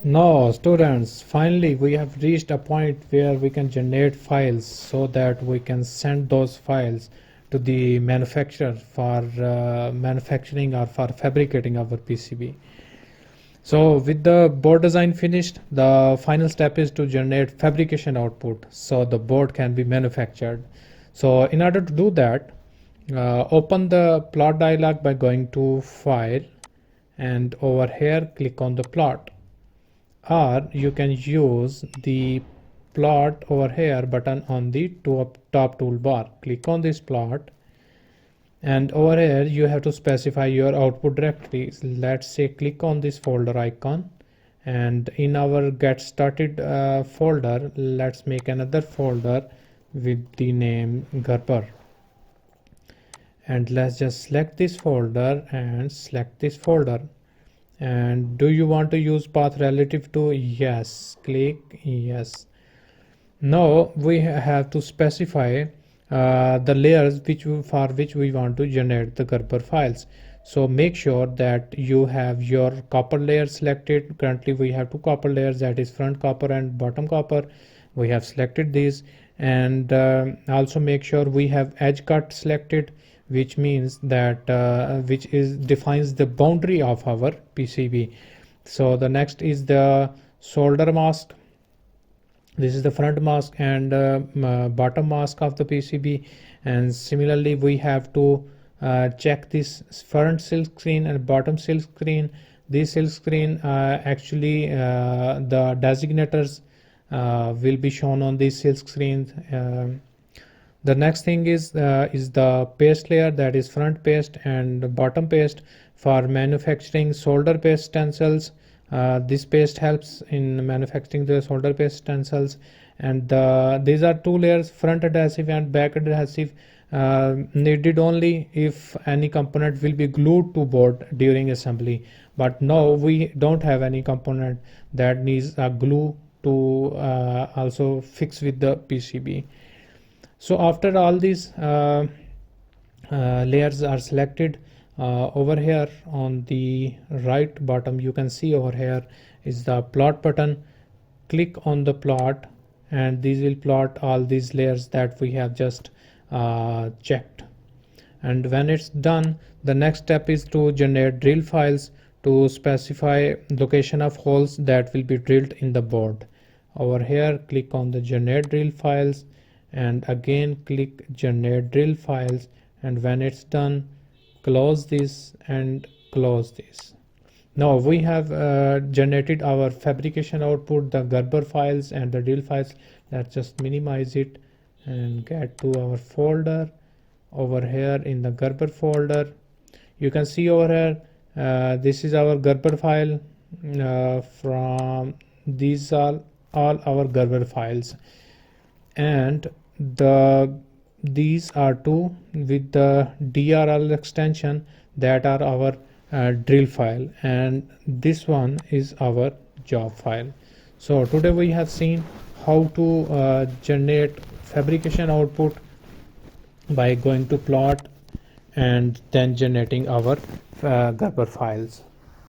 Now students, finally we have reached a point where we can generate files so that we can send those files to the manufacturer for manufacturing or for fabricating our PCB. So with the board design finished, the final step is to generate fabrication output so the board can be manufactured. So in order to do that, open the plot dialog by going to File, and over here click on the plot, or you can use the plot over here button on the top toolbar. Click on this plot, and over here you have to specify your output directory. Let's say click on this folder icon, and in our get started folder, let's make another folder with the name Gerber, and let's just select this folder and select this folder. And do you want to use path relative to? Yes, click yes. Now we have to specify the layers for which we want to generate the Gerber files. So make sure that you have your copper layer selected. Currently we have two copper layers, that is front copper and bottom copper. We have selected these, and also make sure we have edge cut selected, which means that defines the boundary of our PCB. So the next is the solder mask. This is the front mask and bottom mask of the PCB, and similarly we have to check this front silk screen and bottom silk screen. This silk screen actually the designators will be shown on these silk screens. The next thing is the paste layer, that is front paste and bottom paste. For manufacturing solder paste stencils, this paste helps in manufacturing the solder paste stencils. And these are two layers, front adhesive and back adhesive, needed only if any component will be glued to board during assembly. But now we don't have any component that needs a glue to also fix with the PCB. So after all these layers are selected, over here on the right bottom you can see over here is the plot button. Click on the plot, and these will plot all these layers that we have just checked. And when it's done, the next step is to generate drill files to specify location of holes that will be drilled in the board. Over here click on the generate drill files, and again click generate drill files, and when it's done, close this and close this. Now we have generated our fabrication output, the Gerber files and the drill files. Let's just minimize it and get to our folder. Over here in the Gerber folder, you can see over here this is our Gerber file. From these are all our Gerber files, and these are two with the DRL extension that are our drill file, and this one is our job file. So today we have seen how to generate fabrication output by going to plot and then generating our Gerber files.